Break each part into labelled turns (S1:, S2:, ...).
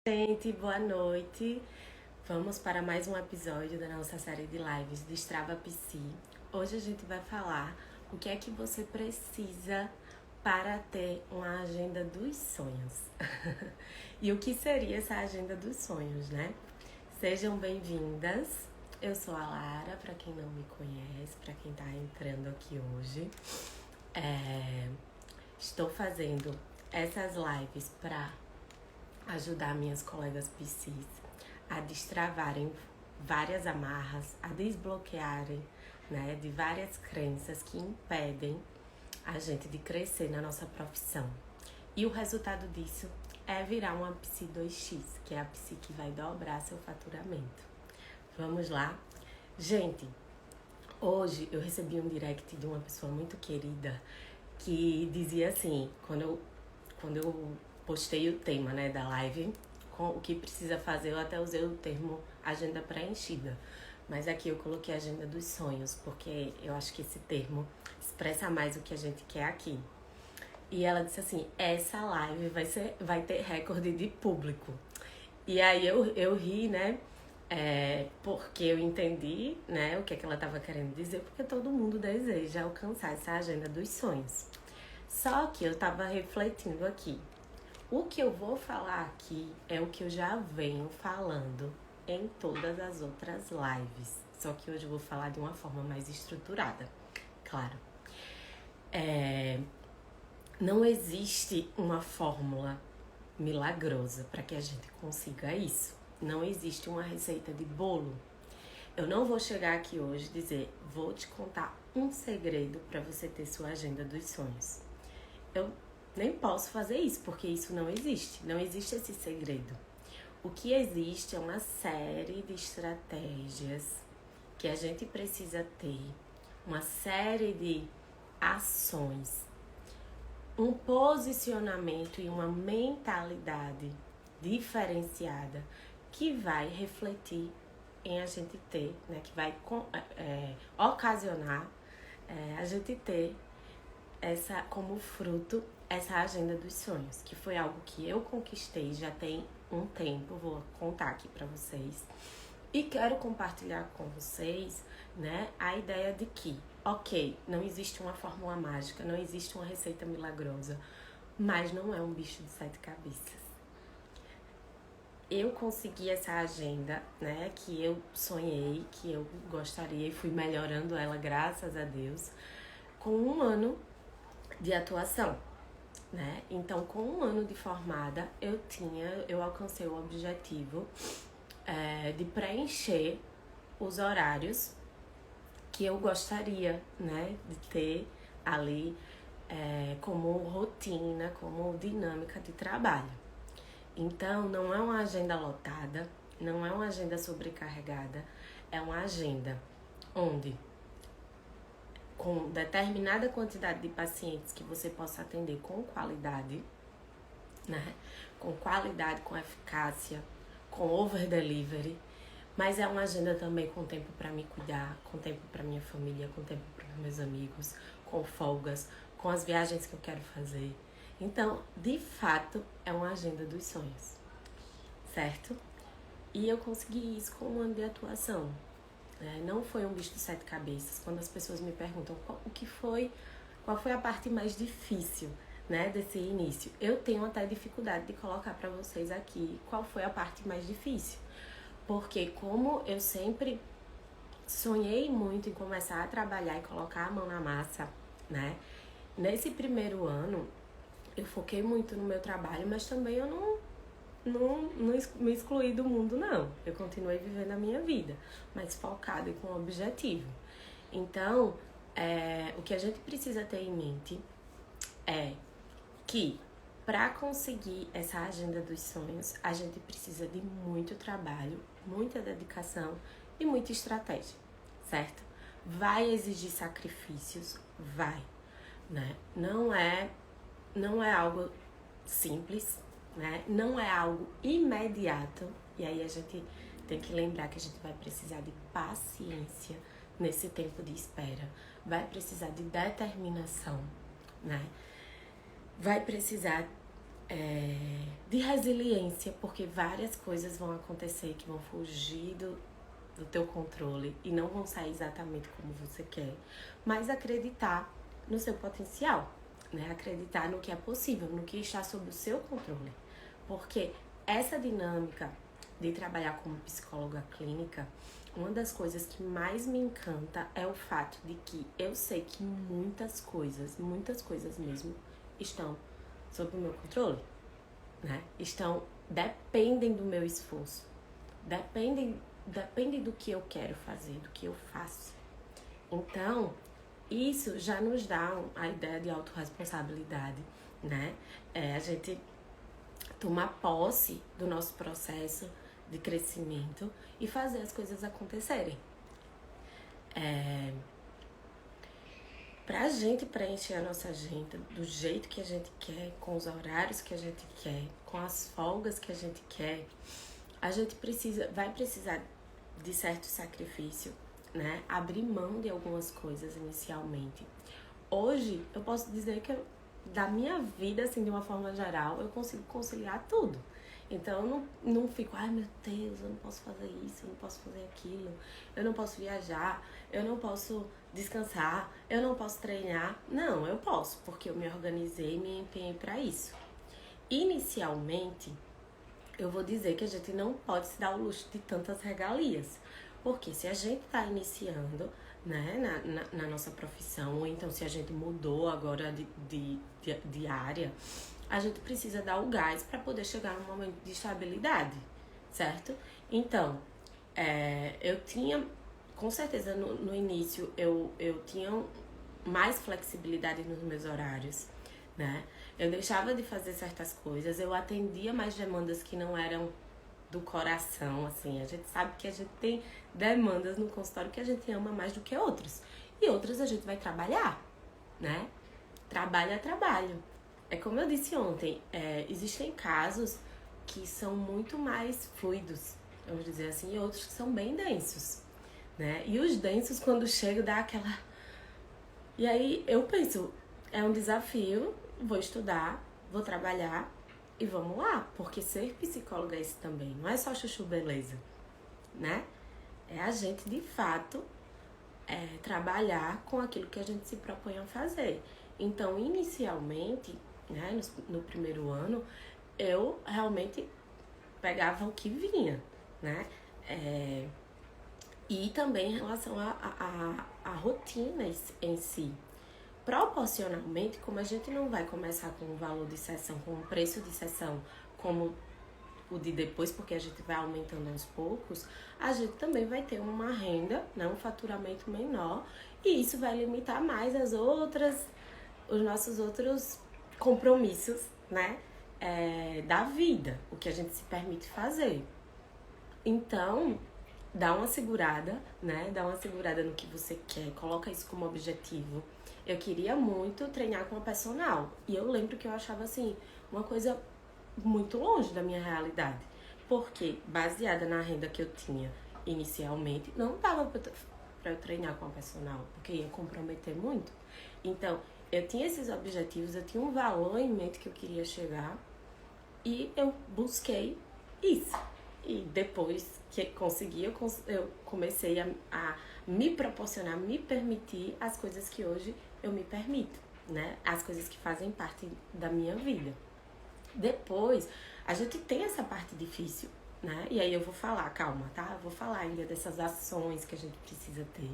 S1: Gente, boa noite. Vamos para mais um episódio da nossa série de lives Destrava Psi. Hoje a gente vai falar o que é que você precisa para ter uma agenda dos sonhos. E o que seria essa agenda dos sonhos, né? Sejam bem-vindas. Eu sou a Lara, para quem não me conhece, para quem está entrando aqui hoje. Estou fazendo essas lives para ajudar minhas colegas psis a destravarem várias amarras, a desbloquearem, né, de várias crenças que impedem a gente de crescer na nossa profissão. E o resultado disso é virar uma Psi 2x, que é a Psi que vai dobrar seu faturamento. Vamos lá? Gente, hoje eu recebi um direct de uma pessoa muito querida que dizia assim, quando eu postei o tema, né, da live, com o que precisa fazer, eu até usei o termo agenda preenchida. Mas aqui eu coloquei agenda dos sonhos, porque eu acho que esse termo expressa mais o que a gente quer aqui. E ela disse assim, essa live vai ter recorde de público. E aí eu ri, né, porque eu entendi, né, o que ela estava querendo dizer, porque todo mundo deseja alcançar essa agenda dos sonhos. Só que eu estava refletindo aqui. O que eu vou falar aqui é o que eu já venho falando em todas as outras lives. Só que hoje eu vou falar de uma forma mais estruturada, claro. Não existe uma fórmula milagrosa para que a gente consiga isso. Não existe uma receita de bolo. Eu não vou chegar aqui hoje e dizer, vou te contar um segredo para você ter sua agenda dos sonhos. Eu nem posso fazer isso, porque isso não existe. Não existe esse segredo. O que existe é uma série de estratégias que a gente precisa ter, uma série de ações, um posicionamento e uma mentalidade diferenciada que vai refletir em a gente ter, né, que vai ocasionar a gente ter essa como fruto essa agenda dos sonhos, que foi algo que eu conquistei já tem um tempo, vou contar aqui para vocês. E quero compartilhar com vocês, né, a ideia de que, ok, não existe uma fórmula mágica, não existe uma receita milagrosa, mas não é um bicho de 7 cabeças. Eu consegui essa agenda, né, que eu sonhei, que eu gostaria e fui melhorando ela, graças a Deus, com 1 ano de atuação, né? Então, com 1 ano de formada, eu alcancei o objetivo de preencher os horários que eu gostaria, né, de ter ali como rotina, como dinâmica de trabalho. Então, não é uma agenda lotada, não é uma agenda sobrecarregada, é uma agenda onde, com determinada quantidade de pacientes que você possa atender com qualidade, né? Com qualidade, com eficácia, com over delivery, mas é uma agenda também com tempo para me cuidar, com tempo para minha família, com tempo para meus amigos, com folgas, com as viagens que eu quero fazer. Então, de fato, é uma agenda dos sonhos, certo? E eu consegui isso com 1 ano de atuação. Não foi um bicho de 7 cabeças. Quando as pessoas me perguntam qual foi a parte mais difícil, né, desse início, eu tenho até dificuldade de colocar para vocês aqui qual foi a parte mais difícil, porque como eu sempre sonhei muito em começar a trabalhar e colocar a mão na massa, né, nesse primeiro ano eu foquei muito no meu trabalho, mas também eu não me excluí do mundo, não. Eu continuei vivendo a minha vida, mas focada e com objetivo. Então, o que a gente precisa ter em mente é que, para conseguir essa agenda dos sonhos, a gente precisa de muito trabalho, muita dedicação e muita estratégia, certo? Vai exigir sacrifícios? Vai, né? Não é algo simples, né? Não é algo imediato, e aí a gente tem que lembrar que a gente vai precisar de paciência nesse tempo de espera, vai precisar de determinação, né? Vai precisar de resiliência, porque várias coisas vão acontecer que vão fugir do teu controle e não vão sair exatamente como você quer, mas acreditar no seu potencial, né? Acreditar no que é possível, no que está sob o seu controle. Porque essa dinâmica de trabalhar como psicóloga clínica, uma das coisas que mais me encanta é o fato de que eu sei que muitas coisas mesmo, estão sob o meu controle, né? Dependem do meu esforço, dependem do que eu quero fazer, do que eu faço. Então, isso já nos dá a ideia de autorresponsabilidade, né? A gente tomar posse do nosso processo de crescimento e fazer as coisas acontecerem. Pra gente preencher a nossa agenda do jeito que a gente quer, com os horários que a gente quer, com as folgas que a gente quer, a gente vai precisar de certo sacrifício, né? Abrir mão de algumas coisas inicialmente. Hoje, eu posso dizer que da minha vida, assim, de uma forma geral, eu consigo conciliar tudo. Então, eu não fico, ai meu Deus, eu não posso fazer isso, eu não posso fazer aquilo, eu não posso viajar, eu não posso descansar, eu não posso treinar. Não, eu posso, porque eu me organizei e me empenhei para isso. Inicialmente, eu vou dizer que a gente não pode se dar o luxo de tantas regalias, porque se a gente está iniciando, né, na nossa profissão, ou então se a gente mudou agora de área, a gente precisa dar o gás para poder chegar num momento de estabilidade, certo? Então, eu tinha, com certeza no início, eu tinha mais flexibilidade nos meus horários, né? Eu deixava de fazer certas coisas, eu atendia mais demandas que não eram do coração, assim. A gente sabe que a gente tem demandas no consultório que a gente ama mais do que outras. E outras a gente vai trabalhar, né? Trabalho é trabalho. É como eu disse ontem, existem casos que são muito mais fluidos, vamos dizer assim, e outros que são bem densos, né? E os densos, quando chegam, dá aquela... E aí eu penso, é um desafio, vou estudar, vou trabalhar e vamos lá, porque ser psicóloga é isso também, não é só chuchu beleza, né? É a gente, de fato, trabalhar com aquilo que a gente se propõe a fazer. Então, inicialmente, né, no primeiro ano, eu realmente pegava o que vinha, né? E também em relação a rotinas em si. Proporcionalmente, como a gente não vai começar com um valor de sessão, com um preço de sessão como o de depois, porque a gente vai aumentando aos poucos, a gente também vai ter uma renda, né, um faturamento menor, e isso vai limitar mais os nossos outros compromissos, né, da vida, o que a gente se permite fazer. Então, dá uma segurada, né, dá uma segurada no que você quer, coloca isso como objetivo. Eu queria muito treinar com a personal, e eu lembro que eu achava, assim, uma coisa muito longe da minha realidade, porque baseada na renda que eu tinha inicialmente, não dava para eu treinar com a personal, porque ia comprometer muito. Então, eu tinha esses objetivos, eu tinha um valor em mente que eu queria chegar e eu busquei isso. E depois que consegui, eu comecei a me proporcionar, me permitir as coisas que hoje eu me permito, né? As coisas que fazem parte da minha vida. Depois, a gente tem essa parte difícil, né? E aí eu vou falar, calma, tá? Eu vou falar ainda dessas ações que a gente precisa ter,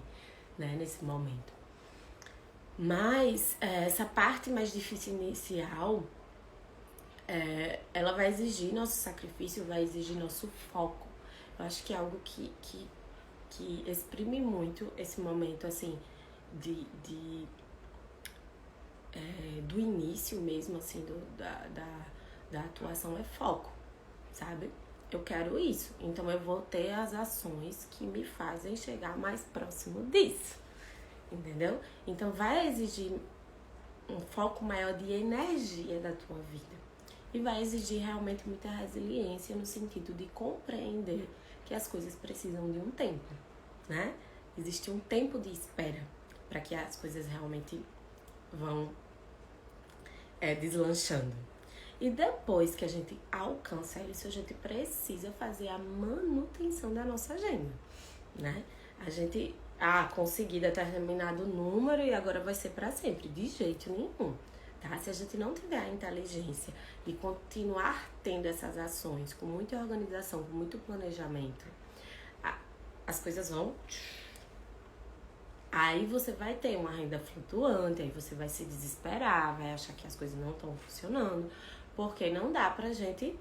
S1: né, nesse momento. Mas essa parte mais difícil inicial, ela vai exigir nosso sacrifício, vai exigir nosso foco. Eu acho que é algo que exprime muito esse momento, assim, do início mesmo, assim, da atuação, é foco, sabe? Eu quero isso, então eu vou ter as ações que me fazem chegar mais próximo disso, entendeu? Então vai exigir um foco maior de energia da tua vida e vai exigir realmente muita resiliência no sentido de compreender que as coisas precisam de um tempo, né? Existe um tempo de espera para que as coisas realmente vão deslanchando. E depois que a gente alcança isso, a gente precisa fazer a manutenção da nossa agenda, né? A gente, consegui determinado número e agora vai ser para sempre. De jeito nenhum, tá? Se a gente não tiver a inteligência e continuar tendo essas ações com muita organização, com muito planejamento, as coisas vão... Aí você vai ter uma renda flutuante, aí você vai se desesperar, vai achar que as coisas não estão funcionando, porque não dá pra gente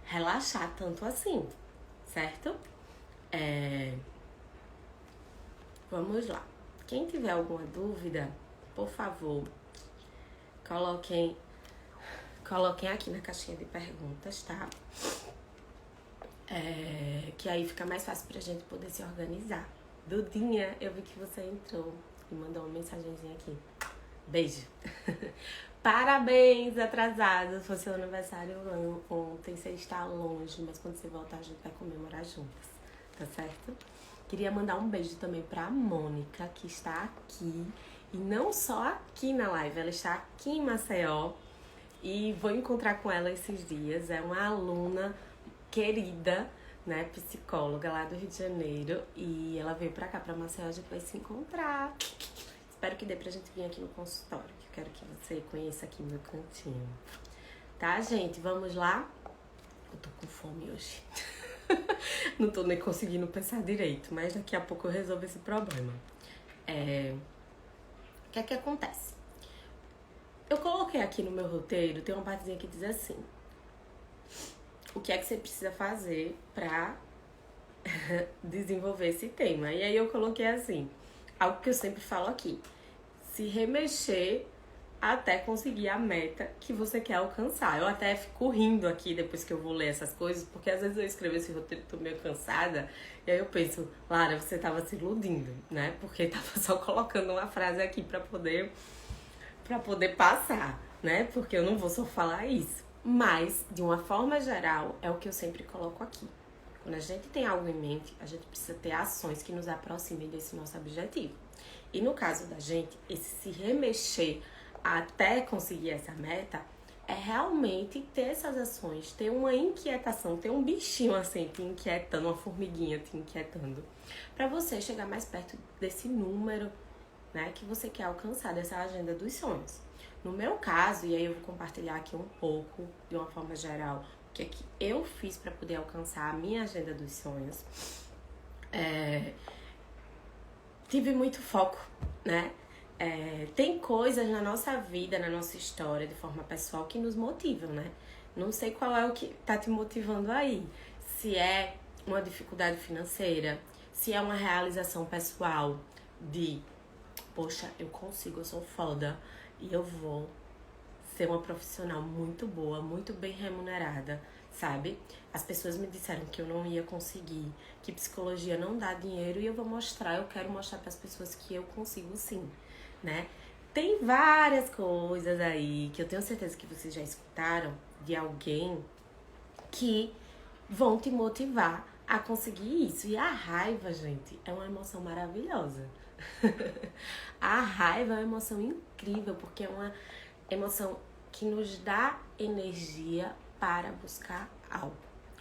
S1: relaxar tanto assim, certo? Vamos lá. Quem tiver alguma dúvida, por favor, coloquem aqui na caixinha de perguntas, tá? Que aí fica mais fácil pra gente poder se organizar. Dudinha, eu vi que você entrou e mandou uma mensagenzinha aqui. Beijo. Parabéns, atrasados. Foi seu aniversário ontem. Você está longe, mas quando você voltar a gente vai comemorar juntas. Tá certo? Queria mandar um beijo também pra Mônica, que está aqui. E não só aqui na live, ela está aqui em Maceió. E vou encontrar com ela esses dias. É uma aluna querida, né, psicóloga lá do Rio de Janeiro, e ela veio pra cá, pra Maceió, a gente vai se encontrar. Espero que dê pra gente vir aqui no consultório, que eu quero que você conheça aqui meu cantinho. Tá, gente? Vamos lá? Eu tô com fome hoje. Não tô nem conseguindo pensar direito, mas daqui a pouco eu resolvo esse problema. O que é que acontece? Eu coloquei aqui no meu roteiro, tem uma partezinha que diz assim: o que é que você precisa fazer pra desenvolver esse tema? E aí eu coloquei assim, algo que eu sempre falo aqui: se remexer até conseguir a meta que você quer alcançar. Eu até fico rindo aqui depois que eu vou ler essas coisas, porque às vezes eu escrevo esse roteiro e tô meio cansada, e aí eu penso, Lara, você tava se iludindo, né? Porque tava só colocando uma frase aqui pra poder passar, né? Porque eu não vou só falar isso. Mas, de uma forma geral, é o que eu sempre coloco aqui. Quando a gente tem algo em mente, a gente precisa ter ações que nos aproximem desse nosso objetivo. E no caso da gente, esse se remexer até conseguir essa meta é realmente ter essas ações, ter uma inquietação, ter um bichinho assim te inquietando, uma formiguinha te inquietando, para você chegar mais perto desse número, né, que você quer alcançar, dessa agenda dos sonhos. No meu caso, e aí eu vou compartilhar aqui um pouco, de uma forma geral, o que é que eu fiz para poder alcançar a minha agenda dos sonhos. Tive muito foco, né? Tem coisas na nossa vida, na nossa história, de forma pessoal, que nos motivam, né? Não sei qual é o que tá te motivando aí. Se é uma dificuldade financeira, se é uma realização pessoal de, poxa, eu consigo, eu sou foda e eu vou ser uma profissional muito boa, muito bem remunerada, sabe? As pessoas me disseram que eu não ia conseguir, que psicologia não dá dinheiro, e eu quero mostrar para as pessoas que eu consigo sim, né? Tem várias coisas aí que eu tenho certeza que vocês já escutaram de alguém que vão te motivar a conseguir isso. E a raiva, gente, é uma emoção maravilhosa. A raiva é uma emoção incrível, porque é uma emoção que nos dá energia para buscar algo.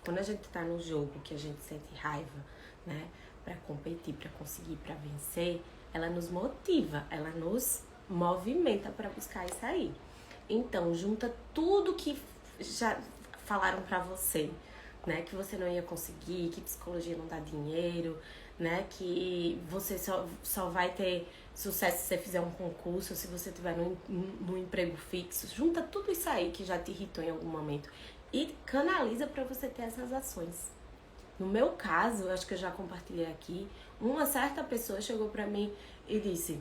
S1: Quando a gente tá no jogo, que a gente sente raiva, né, para competir, para conseguir, para vencer, ela nos motiva, ela nos movimenta para buscar isso aí. Então, junta tudo que já falaram para você, né, que você não ia conseguir, que psicologia não dá dinheiro, né, que você só vai ter sucesso se você fizer um concurso, se você tiver num emprego fixo. Junta tudo isso aí que já te irritou em algum momento e canaliza para você ter essas ações. No meu caso, eu acho que eu já compartilhei aqui, uma certa pessoa chegou para mim e disse: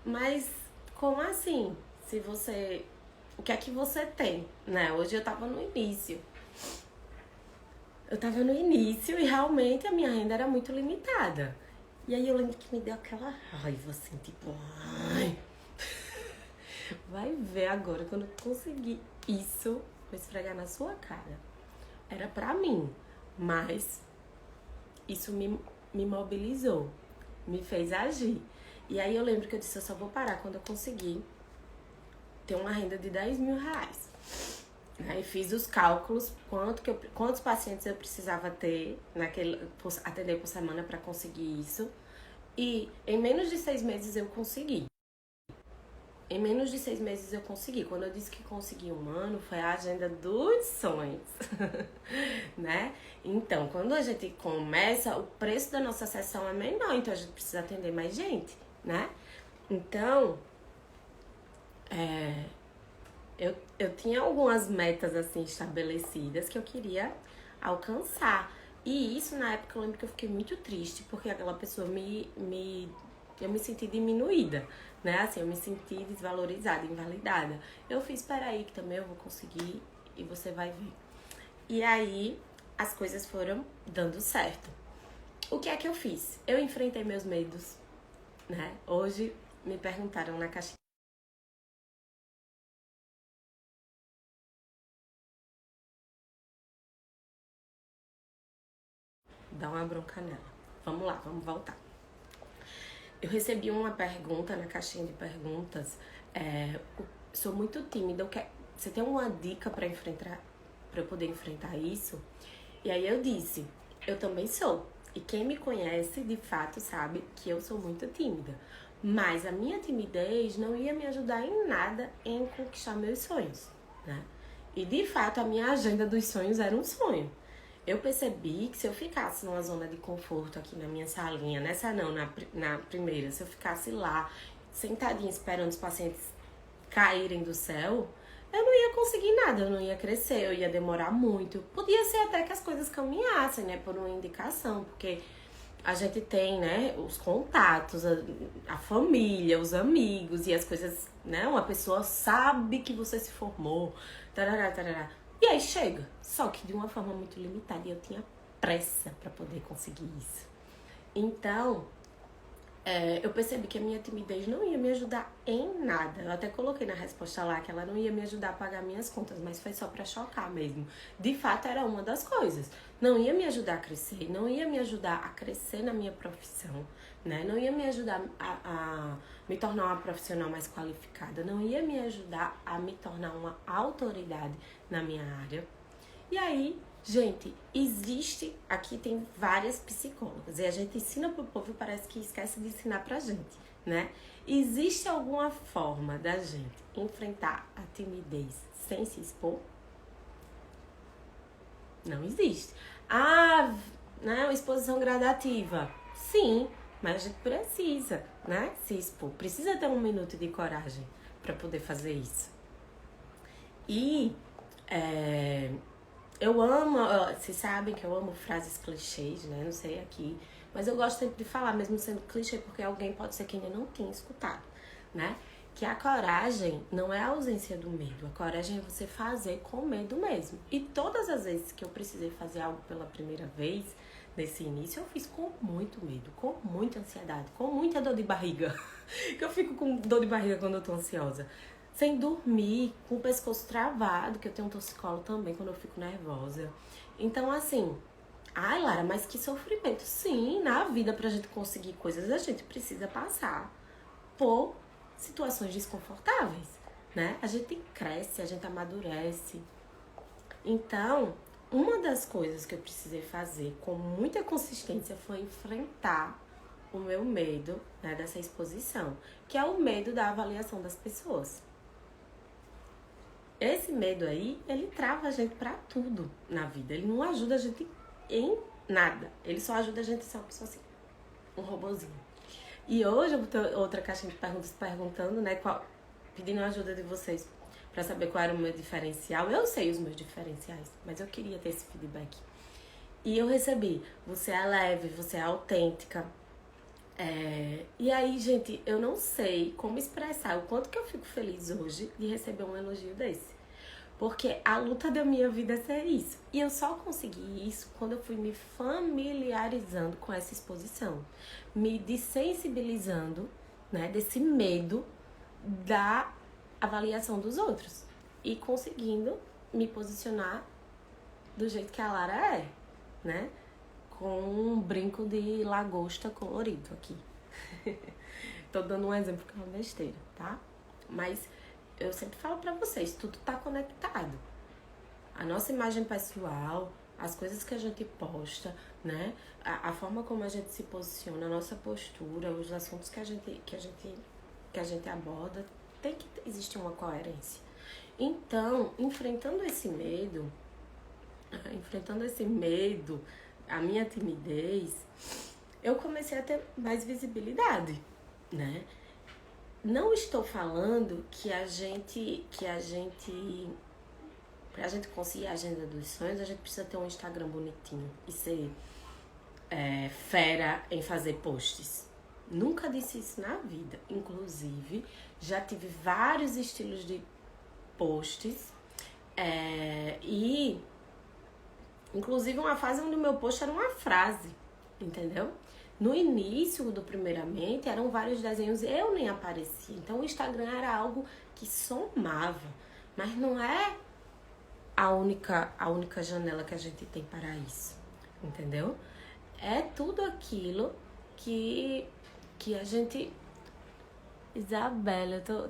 S1: mas como assim? Se você... O que é que você tem? Né? Hoje eu tava no início. E realmente a minha renda era muito limitada. E aí eu lembro que me deu aquela raiva, assim, tipo... Ai, vai ver agora, quando eu conseguir isso, vou esfregar na sua cara. Era pra mim, mas isso me mobilizou, me fez agir. E aí eu lembro que eu disse, eu só vou parar quando eu conseguir ter uma renda de 10 mil reais. Né? E fiz os cálculos, quantos pacientes eu precisava ter, atender por semana para conseguir isso. E em menos de 6 meses eu consegui. Em menos de 6 meses eu consegui. Quando eu disse que consegui um ano, foi a agenda dos sonhos, né? Então, quando a gente começa, o preço da nossa sessão é menor, então a gente precisa atender mais gente, né? Então, eu tinha algumas metas, assim, estabelecidas que eu queria alcançar. E isso, na época, eu lembro que eu fiquei muito triste, porque aquela pessoa eu me senti diminuída, né? Assim, eu me senti desvalorizada, invalidada. Eu fiz, peraí, que também eu vou conseguir e você vai ver. E aí, as coisas foram dando certo. O que é que eu fiz? Eu enfrentei meus medos, né? Hoje, me perguntaram na caixinha. Dá uma bronca nela. Vamos lá, vamos voltar. Eu recebi uma pergunta na caixinha de perguntas. Sou muito tímida. Você tem uma dica para eu poder enfrentar isso? E aí eu disse, eu também sou. E quem me conhece, de fato, sabe que eu sou muito tímida. Mas a minha timidez não ia me ajudar em nada em conquistar meus sonhos, né? E de fato a minha agenda dos sonhos era um sonho. Eu percebi que se eu ficasse numa zona de conforto aqui na minha salinha, na primeira, se eu ficasse lá, sentadinha esperando os pacientes caírem do céu, eu não ia conseguir nada, eu não ia crescer, eu ia demorar muito. Podia ser até que as coisas caminhassem, né, por uma indicação, porque a gente tem, né, os contatos, a família, os amigos e as coisas, né, uma pessoa sabe que você se formou, tarará, tarará. E aí chega, só que de uma forma muito limitada e eu tinha pressa para poder conseguir isso. Então, eu percebi que a minha timidez não ia me ajudar em nada. Eu até coloquei na resposta lá que ela não ia me ajudar a pagar minhas contas, mas foi só pra chocar mesmo. De fato, era uma das coisas. Não ia me ajudar a crescer, não ia me ajudar a crescer na minha profissão, né? Não ia me ajudar a me tornar uma profissional mais qualificada, não ia me ajudar a me tornar uma autoridade na minha área. E aí, gente, aqui tem várias psicólogas e a gente ensina pro povo e parece que esquece de ensinar pra gente, né? Existe alguma forma da gente enfrentar a timidez sem se expor? Não existe. Né, uma exposição gradativa. Sim, mas a gente precisa, né, se expor. Precisa ter um minuto de coragem para poder fazer isso. E eu amo, vocês sabem que eu amo frases clichês, né? Não sei aqui. Mas eu gosto sempre de falar, mesmo sendo clichê, porque alguém pode ser que ainda não tenha escutado, né? Que a coragem não é a ausência do medo. A coragem é você fazer com medo mesmo. E todas as vezes que eu precisei fazer algo pela primeira vez, nesse início, eu fiz com muito medo, com muita ansiedade, com muita dor de barriga. Que eu fico com dor de barriga quando eu tô ansiosa. Sem dormir, com o pescoço travado, que eu tenho um torcicolo também quando eu fico nervosa. Então, assim, ai, Lara, mas que sofrimento. Sim, na vida, pra gente conseguir coisas, a gente precisa passar por situações desconfortáveis, né? A gente cresce, a gente amadurece. Então, uma das coisas que eu precisei fazer com muita consistência foi enfrentar o meu medo, né, dessa exposição, que é o medo da avaliação das pessoas. Esse medo aí, ele trava a gente pra tudo na vida. Ele não ajuda a gente em nada. Ele só ajuda a gente a ser uma pessoa assim, um robozinho. E hoje eu vou ter outra caixinha de perguntas perguntando, né, pedindo a ajuda de vocês pra saber qual era o meu diferencial. Eu sei os meus diferenciais, mas eu queria ter esse feedback. E eu recebi, você é leve, você é autêntica. E aí, gente, eu não sei como expressar o quanto que eu fico feliz hoje de receber um elogio desse. Porque a luta da minha vida é ser isso. E eu só consegui isso quando eu fui me familiarizando com essa exposição. Me desensibilizando, né, desse medo da avaliação dos outros. E conseguindo me posicionar do jeito que a Lara é, né? Com um brinco de lagosta colorido aqui. Tô dando um exemplo que é uma besteira, tá? Mas eu sempre falo pra vocês, tudo tá conectado. A nossa imagem pessoal, as coisas que a gente posta, né? A forma como a gente se posiciona, a nossa postura, os assuntos que a gente aborda, tem que existir uma coerência. Então, enfrentando esse medo, a minha timidez, eu comecei a ter mais visibilidade, né? Não estou falando que pra gente conseguir a agenda dos sonhos, a gente precisa ter um Instagram bonitinho e ser fera em fazer posts. Nunca disse isso na vida. Inclusive, já tive vários estilos de posts e inclusive uma fase onde o meu post era uma frase, entendeu? No início do Primeiramente eram vários desenhos e eu nem aparecia. Então o Instagram era algo que somava, mas não é a única janela que a gente tem para isso, entendeu? É tudo aquilo que a gente... Isabela, eu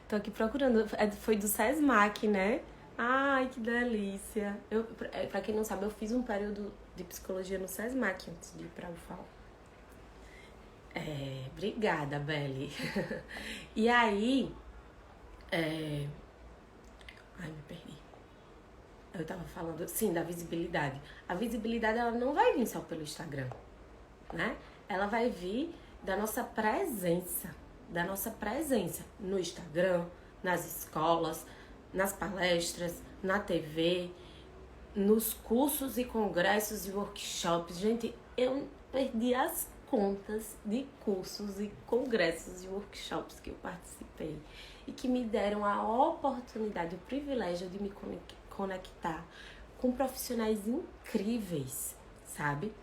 S1: tô aqui procurando. Foi do SESMAC, né? Ai, que delícia. Pra quem não sabe, eu fiz um período de psicologia no SESMAC antes de ir pra UFAL. Obrigada, Beli. E aí... Ai, me perdi. Eu tava falando, sim, da visibilidade. A visibilidade, ela não vai vir só pelo Instagram, né? Ela vai vir da nossa presença no Instagram, nas escolas, nas palestras, na TV, nos cursos e congressos e workshops. Gente, eu perdi as contas de cursos e congressos e workshops que eu participei e que me deram a oportunidade, o privilégio de me conectar com profissionais incríveis, sabe?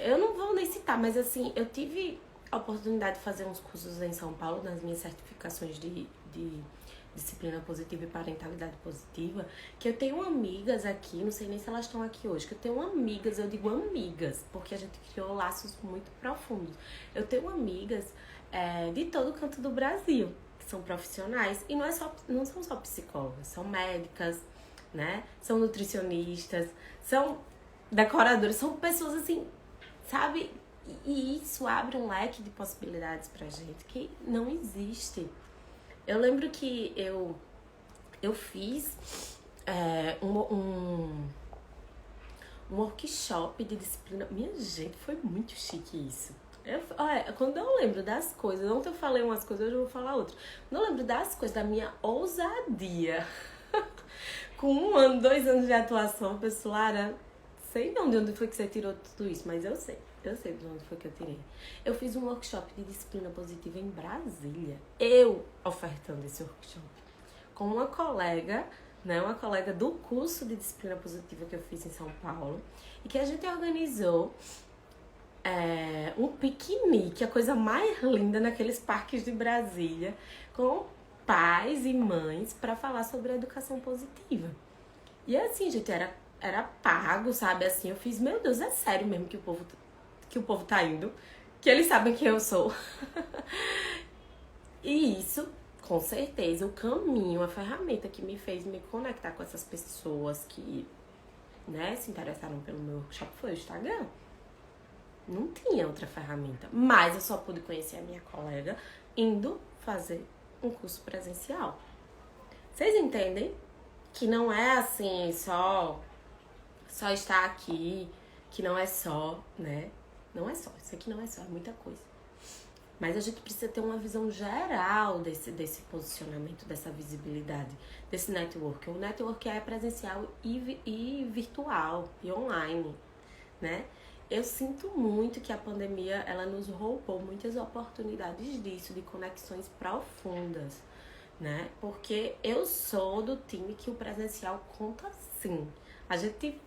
S1: Eu não vou nem citar, mas assim, eu tive a oportunidade de fazer uns cursos em São Paulo, nas minhas certificações de disciplina positiva e parentalidade positiva, que eu tenho amigas aqui, não sei nem se elas estão aqui hoje, que eu tenho amigas, eu digo amigas, porque a gente criou laços muito profundos. Eu tenho amigas de todo canto do Brasil, que são profissionais, e não são só psicólogas, são médicas, né? São nutricionistas, são decoradoras, são pessoas assim, sabe? E isso abre um leque de possibilidades pra gente que não existe. Eu lembro que eu fiz um workshop de disciplina. Minha gente, foi muito chique isso. Quando eu lembro das coisas, ontem eu falei umas coisas, hoje eu vou falar outras. Quando eu lembro das coisas, da minha ousadia, com 1 ano, 2 anos de atuação, pessoal, sei não de onde foi que você tirou tudo isso, mas eu sei de onde foi que eu tirei. Eu fiz um workshop de disciplina positiva em Brasília. Eu ofertando esse workshop com uma colega, né? Uma colega do curso de disciplina positiva que eu fiz em São Paulo. E que a gente organizou um piquenique, a coisa mais linda naqueles parques de Brasília, com pais e mães para falar sobre a educação positiva. E assim, gente, era pago, sabe? Assim, eu fiz, meu Deus, é sério mesmo que o povo tá indo, que eles sabem quem eu sou. E isso, com certeza, o caminho, a ferramenta que me fez me conectar com essas pessoas que, né, se interessaram pelo meu workshop foi o Instagram. Não tinha outra ferramenta, mas eu só pude conhecer a minha colega indo fazer um curso presencial. Vocês entendem que não é assim, só estar aqui, que não é só, né? Não é só, isso aqui não é só, é muita coisa. Mas a gente precisa ter uma visão geral desse posicionamento, dessa visibilidade, desse network. O network é presencial e virtual, e online, né? Eu sinto muito que a pandemia, ela nos roubou muitas oportunidades disso, de conexões profundas, né? Porque eu sou do time que o presencial conta sim. A gente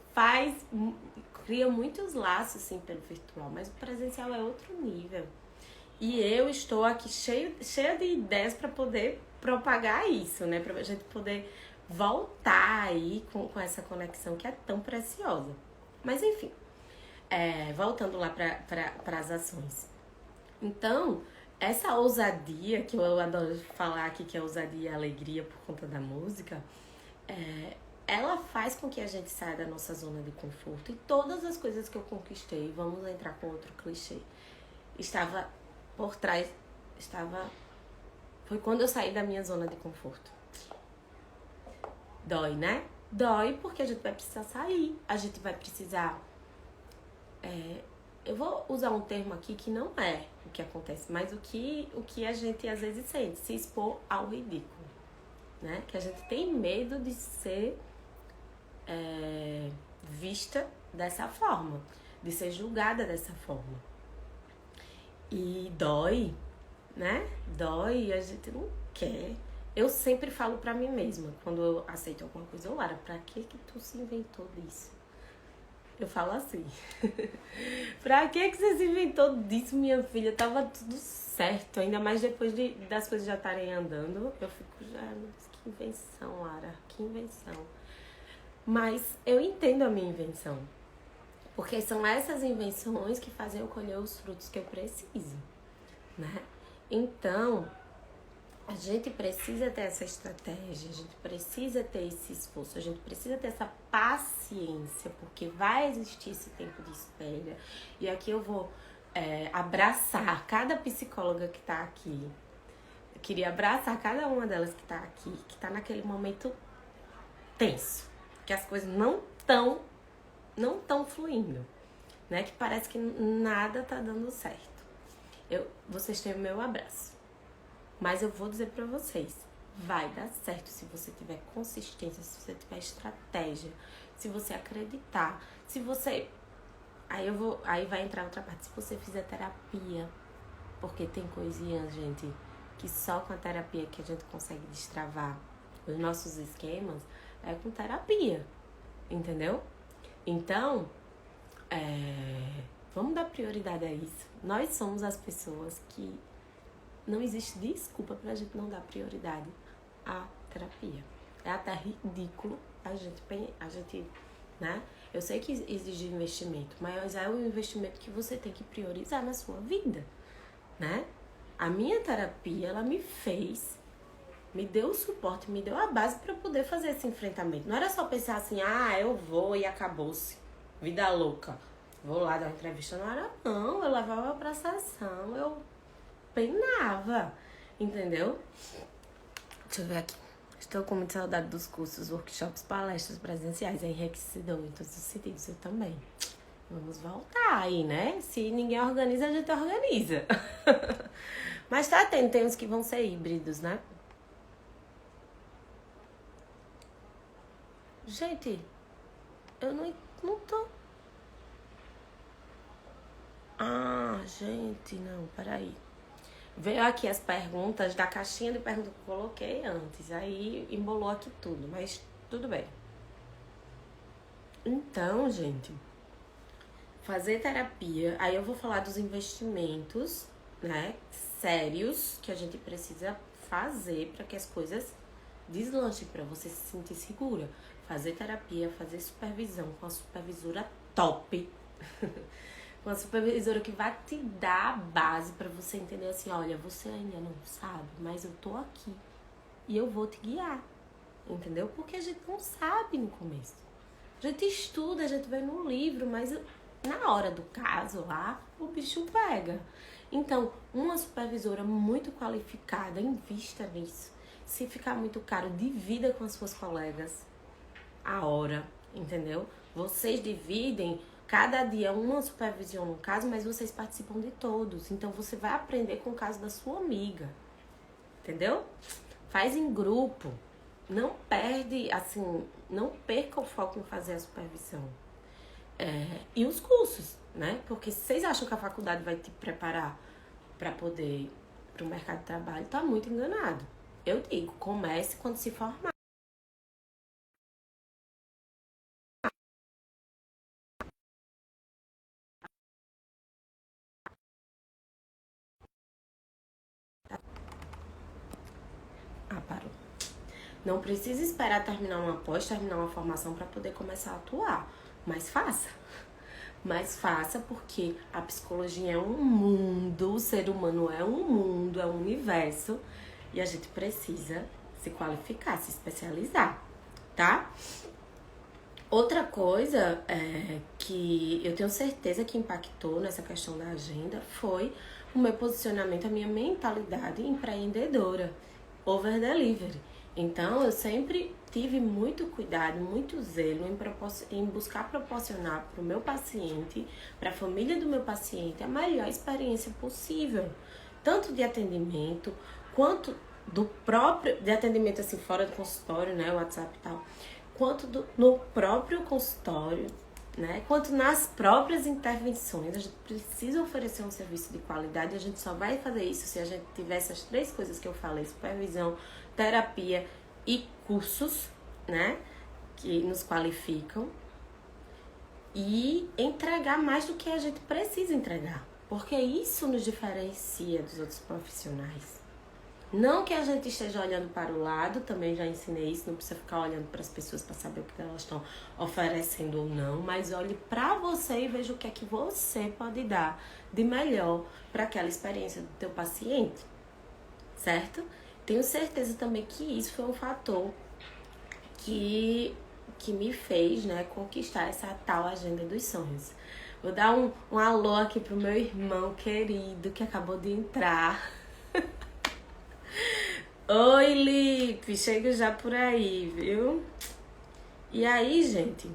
S1: cria muitos laços sim pelo virtual, mas o presencial é outro nível. E eu estou aqui cheia de ideias para poder propagar isso, né? Pra gente poder voltar aí com essa conexão que é tão preciosa. Mas enfim, voltando lá para as ações. Então, essa ousadia, que eu adoro falar aqui, que é ousadia e alegria por conta da música, ela faz com que a gente saia da nossa zona de conforto. E todas as coisas que eu conquistei, vamos entrar com outro clichê, estava por trás, foi quando eu saí da minha zona de conforto. Dói, né? Dói porque a gente vai precisar sair, a gente vai precisar... eu vou usar um termo aqui que não é o que acontece, mas o que a gente às vezes sente, se expor ao ridículo, né? Que a gente tem medo de ser vista dessa forma, de ser julgada dessa forma. E dói, né? Dói e a gente não quer. Eu sempre falo pra mim mesma, quando eu aceito alguma coisa, Lara, pra que tu se inventou disso? Eu falo assim, pra que você se inventou disso, minha filha? Tava tudo certo, ainda mais depois das coisas já estarem andando. Eu fico já, que invenção, Lara, que invenção. Mas eu entendo a minha invenção, porque são essas invenções que fazem eu colher os frutos que eu preciso, né? Então, a gente precisa ter essa estratégia, a gente precisa ter esse esforço, a gente precisa ter essa paciência, porque vai existir esse tempo de espera. E aqui eu vou abraçar cada psicóloga que tá aqui. Eu queria abraçar cada uma delas que tá aqui, que tá naquele momento tenso, que as coisas não tão fluindo, né? Que parece que nada tá dando certo. Vocês têm o meu abraço. Mas eu vou dizer pra vocês, vai dar certo se você tiver consistência, se você tiver estratégia, se você acreditar, se você... Aí vai entrar outra parte, se você fizer terapia, porque tem coisinhas, gente, que só com a terapia que a gente consegue destravar os nossos esquemas, é com terapia, entendeu? Então, vamos dar prioridade a isso. Nós somos as pessoas que... Não existe desculpa pra gente não dar prioridade à terapia. É até ridículo a gente, né? Eu sei que exige investimento, mas é um investimento que você tem que priorizar na sua vida, né? A minha terapia, ela me deu o suporte, me deu a base pra poder fazer esse enfrentamento. Não era só pensar assim, eu vou e acabou-se. Vida louca. Vou lá dar uma entrevista. Não era, não. Eu levava pra sessão, eu penava, entendeu? Deixa eu ver aqui. Estou com muita saudade dos cursos, workshops, palestras presenciais. É enriquecedor em todos os sentidos. Eu também. Vamos voltar aí, né? Se ninguém organiza, a gente organiza. Mas tá tendo, tem uns que vão ser híbridos, né? Gente, eu não tô... gente, não, peraí. Veio aqui as perguntas da caixinha de perguntas que eu coloquei antes. Aí embolou aqui tudo, mas tudo bem. Então, gente, fazer terapia. Aí eu vou falar dos investimentos, né, sérios que a gente precisa fazer para que as coisas deslanchem, para você se sentir segura. Fazer terapia, fazer supervisão com a supervisora top. Uma supervisora que vai te dar a base pra você entender assim, olha, você ainda não sabe, mas eu tô aqui e eu vou te guiar, entendeu? Porque a gente não sabe no começo. A gente estuda, a gente vê no livro, mas na hora do caso lá, o bicho pega. Então, uma supervisora muito qualificada, invista nisso. Se ficar muito caro, divida com as suas colegas a hora, entendeu? Vocês dividem... Cada dia uma supervisão no caso, mas vocês participam de todos. Então, você vai aprender com o caso da sua amiga. Entendeu? Faz em grupo. Não perde, assim, não perca o foco em fazer a supervisão. E os cursos, né? Porque se vocês acham que a faculdade vai te preparar para poder ir pro mercado de trabalho, tá muito enganado. Eu digo, comece quando se formar. Parou. Não precisa esperar terminar uma pós, terminar uma formação para poder começar a atuar. Mas faça. Mas faça, porque a psicologia é um mundo, o ser humano é um mundo, é um universo, e a gente precisa se qualificar, se especializar, tá? Outra coisa que eu tenho certeza que impactou nessa questão da agenda foi o meu posicionamento, a minha mentalidade empreendedora, over delivery. Então, eu sempre tive muito cuidado, muito zelo em buscar proporcionar para o meu paciente, para a família do meu paciente, a melhor experiência possível, tanto de atendimento quanto do próprio de atendimento assim fora do consultório, né, WhatsApp e tal, quanto no próprio consultório, né, quanto nas próprias intervenções. A gente precisa oferecer um serviço de qualidade. A gente só vai fazer isso se a gente tiver essas 3 coisas que eu falei: supervisão, terapia e cursos, né, que nos qualificam, e entregar mais do que a gente precisa entregar, porque isso nos diferencia dos outros profissionais. Não que a gente esteja olhando para o lado, também já ensinei isso, não precisa ficar olhando para as pessoas para saber o que elas estão oferecendo ou não, mas olhe para você e veja o que é que você pode dar de melhor para aquela experiência do teu paciente, certo? Tenho certeza também que isso foi um fator que me fez, né, conquistar essa tal agenda dos sonhos. Vou dar um alô aqui pro meu irmão querido que acabou de entrar. Oi, Lipe, chego já por aí, viu? E aí, gente,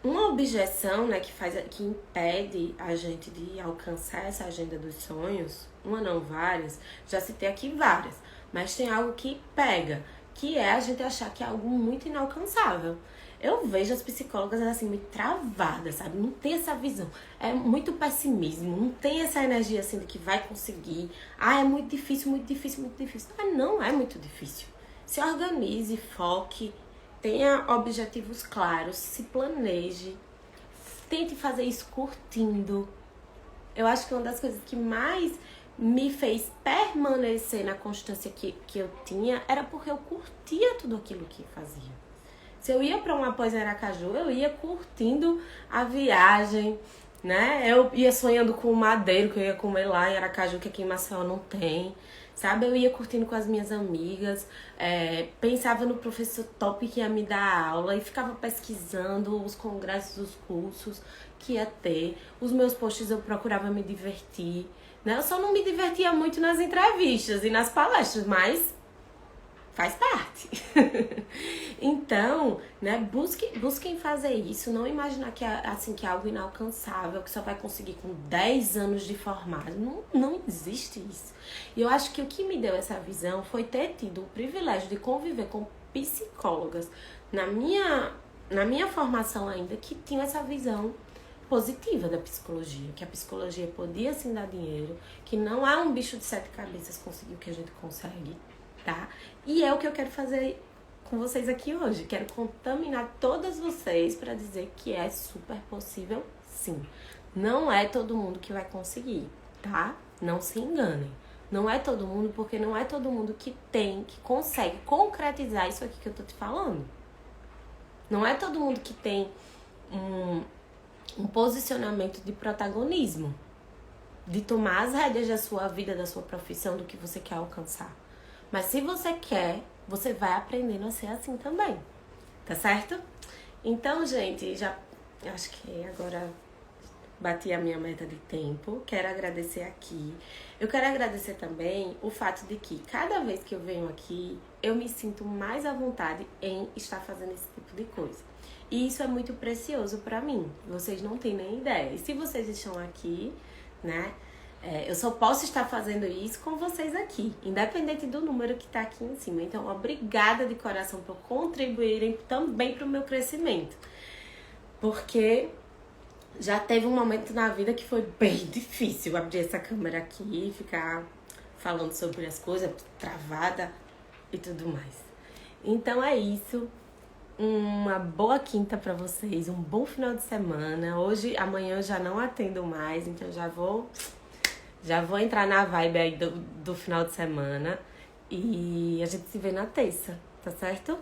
S1: uma objeção, né, que impede a gente de alcançar essa agenda dos sonhos, uma não, várias, já citei aqui várias, mas tem algo que pega, que é a gente achar que é algo muito inalcançável. Eu vejo as psicólogas assim, muito travadas, sabe? Não tem essa visão. É muito pessimismo, não tem essa energia assim de que vai conseguir. Ah, é muito difícil, muito difícil, muito difícil. Mas não é muito difícil. Se organize, foque, tenha objetivos claros, se planeje, tente fazer isso curtindo. Eu acho que uma das coisas que mais me fez permanecer na constância que eu tinha era porque eu curtia tudo aquilo que fazia. Se eu ia para uma pós em Aracaju, eu ia curtindo a viagem, né? Eu ia sonhando com o madeiro que eu ia comer lá em Aracaju, que aqui em Maceió não tem, sabe? Eu ia curtindo com as minhas amigas, pensava no professor top que ia me dar aula e ficava pesquisando os congressos, os cursos que ia ter. Os meus posts eu procurava me divertir, né? Eu só não me divertia muito nas entrevistas e nas palestras, mas faz parte. Então, né, busquem fazer isso, não imaginar que é, assim, que é algo inalcançável, que só vai conseguir com 10 anos de formado. Não existe isso. E eu acho que o que me deu essa visão foi ter tido o privilégio de conviver com psicólogas na minha formação ainda, que tinham essa visão positiva da psicologia, que a psicologia podia sim dar dinheiro, que não há um bicho de 7 cabeças conseguir o que a gente consegue, tá? E é o que eu quero fazer com vocês aqui hoje. Quero contaminar todas vocês para dizer que é super possível, sim. Não é todo mundo que vai conseguir, tá? Não se enganem. Não é todo mundo, porque não é todo mundo que consegue concretizar isso aqui que eu tô te falando. Não é todo mundo que tem um posicionamento de protagonismo, de tomar as rédeas da sua vida, da sua profissão, do que você quer alcançar. Mas se você quer, você vai aprendendo a ser assim também, tá certo? Então, gente, já acho que agora bati a minha meta de tempo. Quero agradecer aqui. Eu quero agradecer também o fato de que cada vez que eu venho aqui, eu me sinto mais à vontade em estar fazendo esse tipo de coisa. E isso é muito precioso pra mim. Vocês não têm nem ideia. E se vocês estão aqui, né? Eu só posso estar fazendo isso com vocês aqui, independente do número que está aqui em cima. Então, obrigada de coração por contribuírem também para o meu crescimento. Porque já teve um momento na vida que foi bem difícil abrir essa câmera aqui e ficar falando sobre as coisas, travada e tudo mais. Então é isso. Uma boa quinta para vocês, um bom final de semana. Amanhã eu já não atendo mais, então já vou entrar na vibe aí do final de semana. E a gente se vê na terça, tá certo?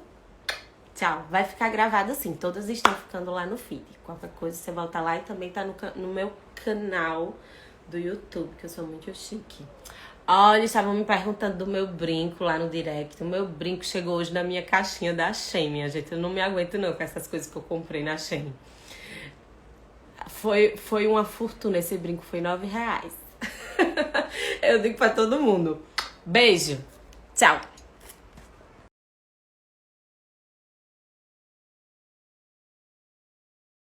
S1: Tchau. Vai ficar gravado assim. Todas estão ficando lá no feed. Qualquer coisa você volta lá e também tá no meu canal do YouTube, que eu sou muito chique. Olha, estavam me perguntando do meu brinco lá no direct. O meu brinco chegou hoje na minha caixinha da Shein, minha gente. Eu não me aguento não com essas coisas que eu comprei na Shein. Foi uma fortuna, esse brinco foi R$9. Eu digo pra todo mundo. Beijo. Tchau.